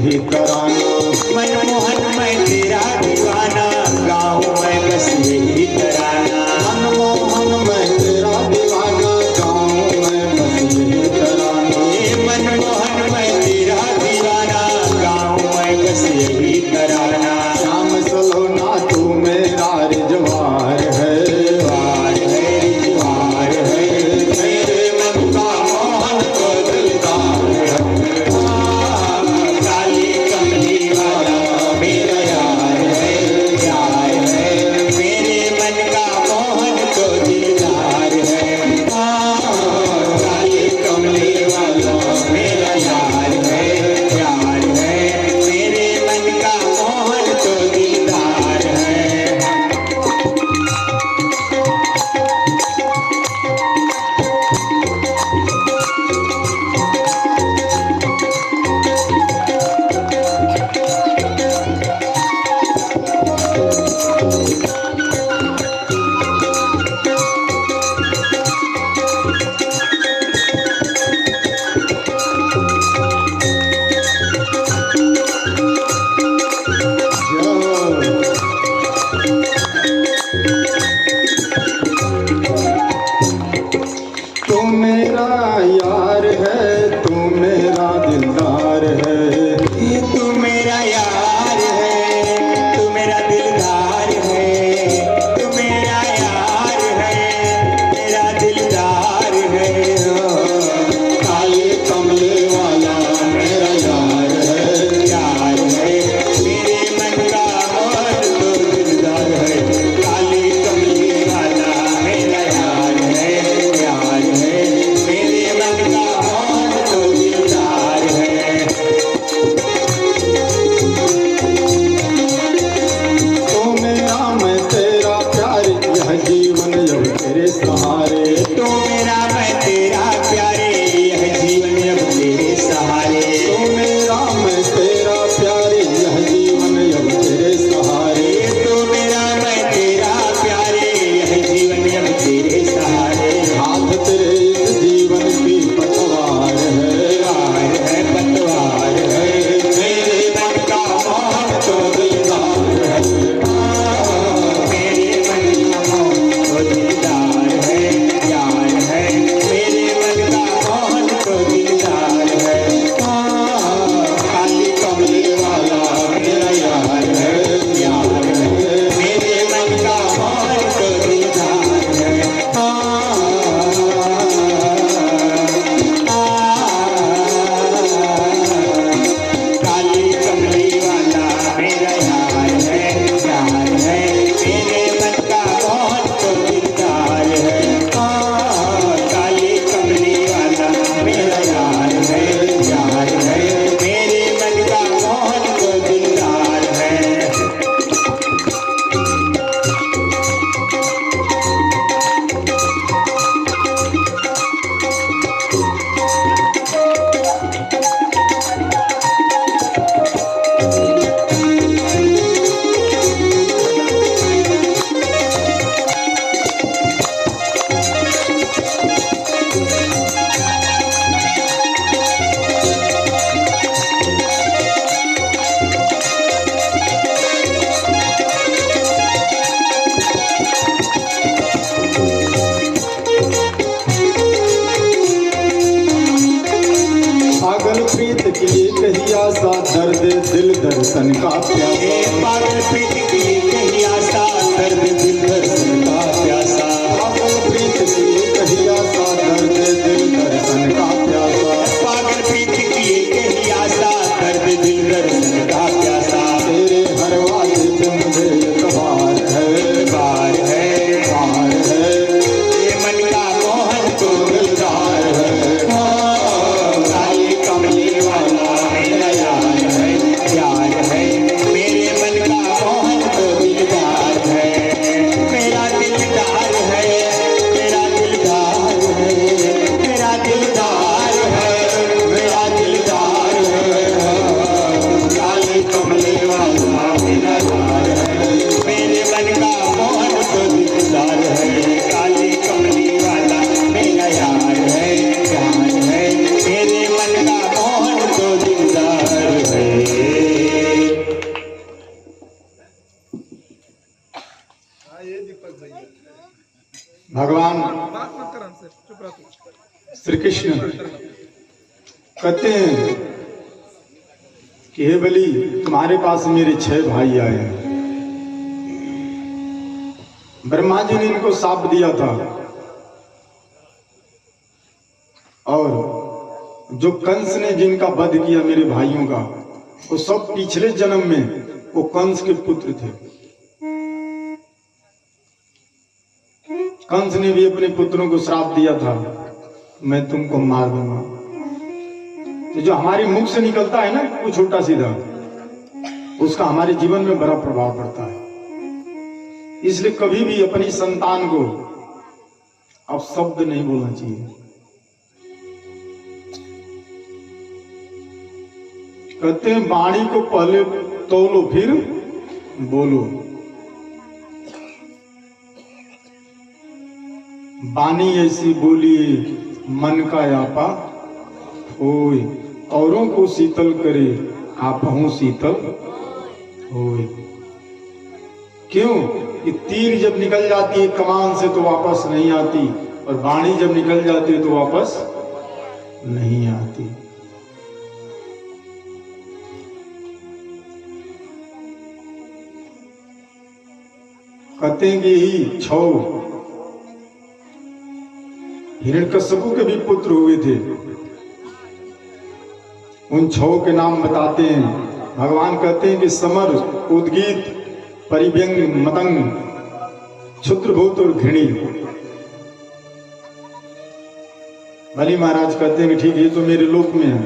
यही तराना। मनमोहन मैं तेरा दीवाना, गाऊं मैं बस यही तराना। मनमोहन मैं तेरा दीवाना, गाऊं मैं बस यही तराना। मनमोहन मैं तेरा दीवाना, गाऊं मैं बस यही तराना। श्याम सलोना तू मेरा रिजवार है, रिजवार है, रिजवार है, मेरे मन का मोहन तो दिलदार है। काली कमली वाला मेरा यार है, यार है, मेरे मन का मोहन तो दिलदार है। काली कमली वाला मेरा यार है, यार है, मेरे मन का मोहन तो दिलदार है। तू मेरा यार है, तू मेरा दिलदार है। तू मेरा यार है, तू मेरा दिलदार है, तू मेरा यार है, मेरा दिलदार है। काले कमले वाला मेरा यार है, यार है, मेरे मन का मोहन तो दिलदार है। काली कमली वाला मेरा यार है, यार है, मेरे मन का मोहन तो दिलदार है। तू मेरा मैं तेरा प्यार, यह जीवन जब तेरे सहारे। तो मेरा मैं तेरा प्यारे, यह जीवन अब तेरे सहारे। तू मेरा मैं तेरा प्यार, यह जीवन जब तेरे सहारे। तो मेरा मैं तेरा प्यारे, यह जीवन अब तेरे सहारे। हाथ तेरे इस जीवन की पतवार है, पतवार है, पतवार है, मेरे मन का मोहन तो दिलदार है। मेरे मन का मोहन तो दिलदार है, यार है, मेरे मन का मोहन तो दिलदार है। काली कमली वाला मेरा यार है, यार है, मेरे मन का मोहन तो दिलदार है। काली कमली वाला मेरा यार है, यार है, मेरे मन का मोहन तो दिलदार है। काली कमली वाला मेरा यार है, यार है, मेरे मन का मोहन तो दिलदार है। पागल प्रीत की कही आशा, दर्द दिल दर्शन का प्यासा। पागल प्रीत की कही आशा, दर्द दिल दर्शन का प्यासा। पागल प्रीत की कही आशा, दर्द दिल दर्शन का प्यासा। पागल प्रीत की कही आशा, दर्द दिल दर्शन का प्यासा। तेरे हर वादे पे मुझे एतबार है, बार है, बार है, ये मन का मोहन तो दिलदार है। काली कमली वाला मेरा यार है, यार है, मेरे मन का मोहन तो दिलदार है। भगवान श्री कृष्ण कहते हैं कि हे बलि, तुम्हारे पास मेरे 6 भाई आए हैं। ब्रह्मा जी ने इनको शाप दिया था, और जो कंस ने जिनका वध किया मेरे भाइयों का, वो सब पिछले जन्म में वो कंस के पुत्र थे। कंस ने भी अपने पुत्रों को श्राप दिया था, मैं तुमको मार दूंगा। तो जो हमारे मुख से निकलता है ना वो छोटा सीधा, उसका हमारे जीवन में बड़ा प्रभाव पड़ता है। इसलिए कभी भी अपनी संतान को अब शब्द नहीं बोलना चाहिए। कहते हैं वाणी को पहले तोलो फिर बोलो। वाणी ऐसी बोली मन का यापा होय, औरों को शीतल करे आपहु शीतल होय। क्यों? कि तीर जब निकल जाती है कमान से तो वापस नहीं आती, और वाणी जब निकल जाती है तो वापस नहीं आती। कहते हैं कि यही 6 हिरण्यकश्यप के भी पुत्र हुए थे। उन 6 के नाम बताते हैं। भगवान कहते हैं कि समर, उद्गीत, परिव्यंग, मतंग, क्षुद्रभूत और घृणी। बलि महाराज कहते हैं कि ठीक है, ये तो मेरे लोक में है।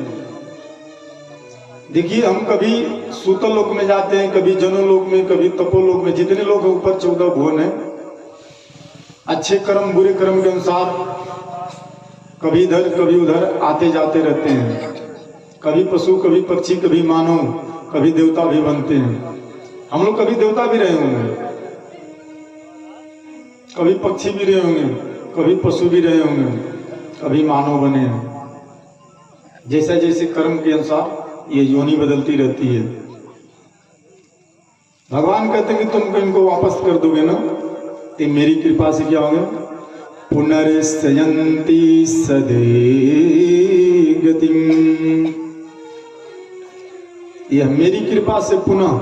देखिए, हम कभी सूतल लोक में जाते हैं, कभी जनोलोक में, कभी तपोलोक में। जितने लोग हैं ऊपर 14 भुवन है। अच्छे कर्म बुरे कर्म के अनुसार कभी इधर कभी उधर आते जाते रहते हैं। कभी पशु, कभी पक्षी, कभी मानव, कभी देवता भी बनते हैं। हम लोग कभी देवता भी रहे होंगे, कभी पक्षी भी रहे होंगे, कभी पशु भी रहे होंगे, कभी मानव बने हैं। जैसा जैसे कर्म के अनुसार ये योनि बदलती रहती है। भगवान कहते हैं कि तुम इनको वापस कर दोगे ना, तो मेरी कृपा से क्या होगा? पुनर्सयन्ति सदे गतिम। यह मेरी कृपा से पुनः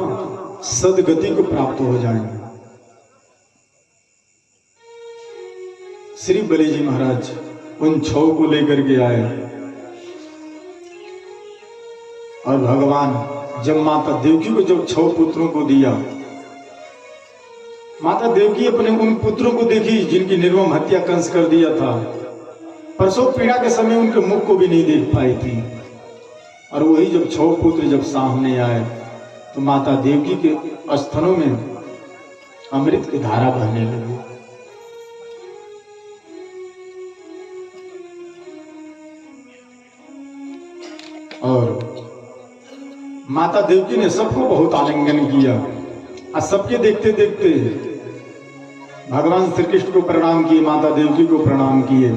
सदगति को प्राप्त हो जाएंगे। श्री बलि जी महाराज उन 6 को लेकर के आए, और भगवान जब माता देवकी को जब 6 पुत्रों को दिया, माता देवकी अपने उन पुत्रों को देखी जिनकी निर्मम हत्या कंस कर दिया था। प्रसव पीड़ा के समय उनके मुख को भी नहीं देख पाई थी। और वही जब 6 पुत्र जब सामने आए तो माता देवकी के स्तनों में अमृत की धारा बहने लगी। और माता देवकी ने सबको बहुत आलिंगन किया, और सबके देखते देखते भगवान श्री कृष्ण को प्रणाम किए, माता देवकी को प्रणाम किए,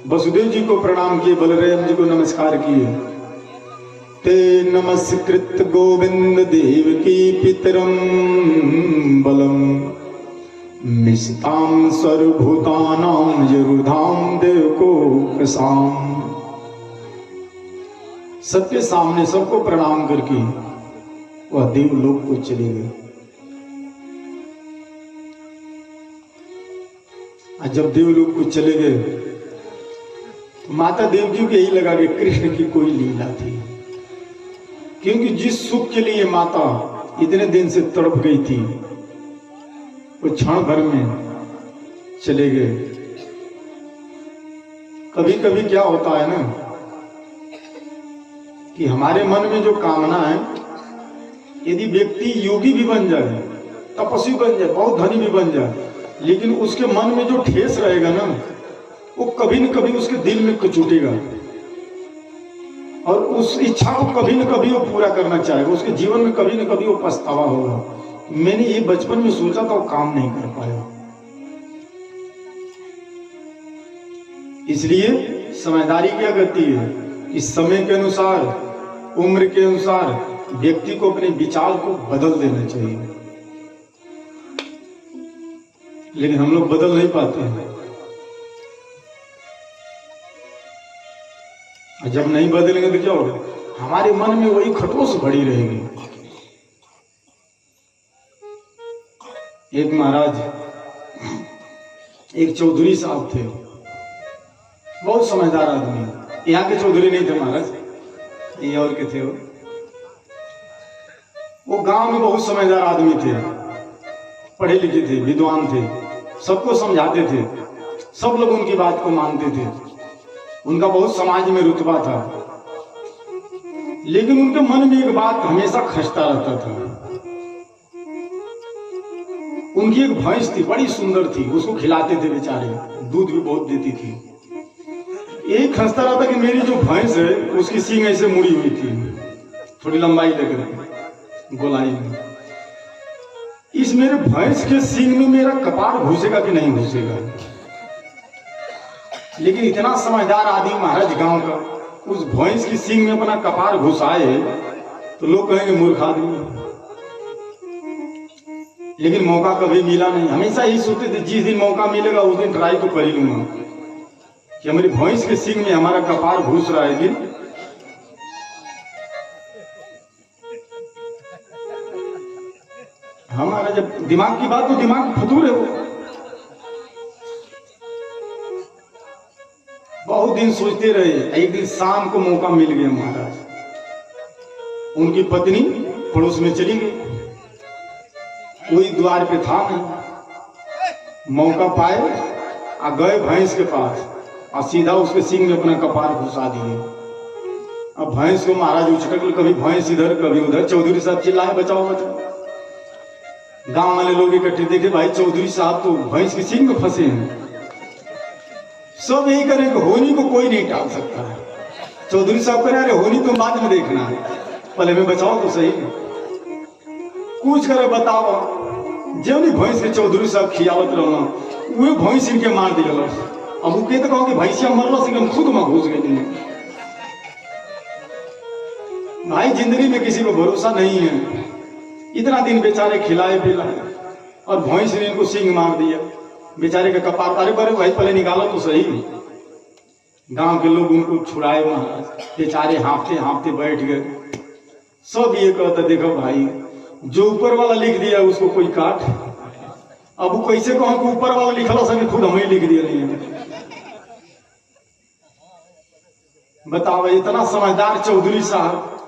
वसुदेव जी को प्रणाम किए, बलराम जी को नमस्कार किए। ते नमस्कृत गोविंद देवकी पितरम बलम निस्ताम सर्वभूतानां जरुधाम देवको प्रसाम। सबके सामने सबको प्रणाम करके वह देवलोक को चले गए। जब देवलोक को चले गए तो माता देवकी को यही लगा कि कृष्ण की कोई लीला थी, क्योंकि जिस सुख के लिए माता इतने दिन से तड़प गई थी वो क्षण भर में चले गए। कभी कभी क्या होता है ना कि हमारे मन में जो कामना है, यदि व्यक्ति योगी भी बन जाए, तपस्वी बन जाए, बहुत धनी भी बन जाए, लेकिन उसके मन में जो ठेस रहेगा ना, वो कभी न कभी उसके दिल में कचूटेगा, और उस इच्छा को कभी न कभी वो पूरा करना चाहेगा। उसके जीवन में कभी न कभी वो पछतावा होगा, मैंने ये बचपन में सोचा था, वो काम नहीं कर पाया। इसलिए समझदारी क्या करती है कि समय के अनुसार, उम्र के अनुसार व्यक्ति को अपने विचार को बदल देना चाहिए। लेकिन हम लोग बदल नहीं पाते हैं। जब नहीं बदलेंगे तो क्या होगा? हमारे मन में वही खटोस भरी रहेगी। एक महाराज, एक चौधरी साहब थे, बहुत समझदार आदमी। यहाँ के चौधरी नहीं थे महाराज, ये और के थे। वो गांव में बहुत समझदार आदमी थे, पढ़े लिखे थे, विद्वान थे, सबको समझाते थे, सब लोग उनकी बात को मानते थे, उनका बहुत समाज में रुतबा था। लेकिन उनके मन में एक बात हमेशा खचता रहता था। उनकी एक भैंस थी, बड़ी सुंदर थी, उसको खिलाते थे बेचारे, दूध भी बहुत देती थी। यही खचता रहता कि मेरी जो भैंस है उसकी सींग ऐसे मुड़ी हुई थी, थोड़ी लंबाई लग रही, गोलाई में। इस मेरे भैंस के सींग में मेरा कपार घुसेगा कि नहीं घुसेगा? लेकिन इतना समझदार आदमी महाराज गांव का, उस भैंस की सींग में अपना कपार घुसाए तो लोग कहेंगे मूर्ख आदमी। लेकिन मौका कभी मिला नहीं। हमेशा यही सोचते थे जिस दिन मौका मिलेगा उस दिन ट्राई तो कर ही लूंगा कि हमारी भैंस के सींग में हमारा कपार घुस रहा है कि हमारा। जब दिमाग की बात तो दिमाग फतूर है वो। बहुत दिन सोचते रहे, एक दिन शाम को मौका मिल गया महाराज। उनकी पत्नी पड़ोस में चली गई, कोई द्वार पे था नहीं। मौका पाए आ गए भैंस के पास और सीधा उसके सींग में अपना कपार घुसा दिए। अब भैंस को महाराज उचटक, कभी भैंस इधर कभी उधर। चौधरी साहब चिल्लाए बचाओ बचाओ। गांव वाले लोग इकट्ठे देखे, भाई चौधरी साहब तो भैंस की सींग में फंसे हैं। सब यही करें कि होनी को कोई नहीं टाल सकता है। चौधरी साहब कह रहे होनी तुम बाद में देखना, पहले में बचाओ तो सही। कुछ करे बताओ, जो नहीं भैंस के चौधरी साहब खियावत रहो वे भैंस इनके मार दिया। अब वो कहते कहो कि भैंसिया मरल से खुद में घुस गई। भाई जिंदगी में किसी को भरोसा नहीं है। इतना दिन बेचारे खिलाए पिलाए और भैंस ने इनको सींग मार दिया, बेचारे का कपार। अरे बड़े भाई पहले निकालो तो सही। गांव के लोग उनको छुड़ाए महाराज, बेचारे हाँफते हाँफते बैठ गए। सब ये कहता देखो भाई जो ऊपर वाला लिख दिया उसको कोई काट। अब वो कैसे कहो कि ऊपर वाला लिखला सके, खुद हमें लिख दिया नहीं। बताओ, इतना समझदार चौधरी साहब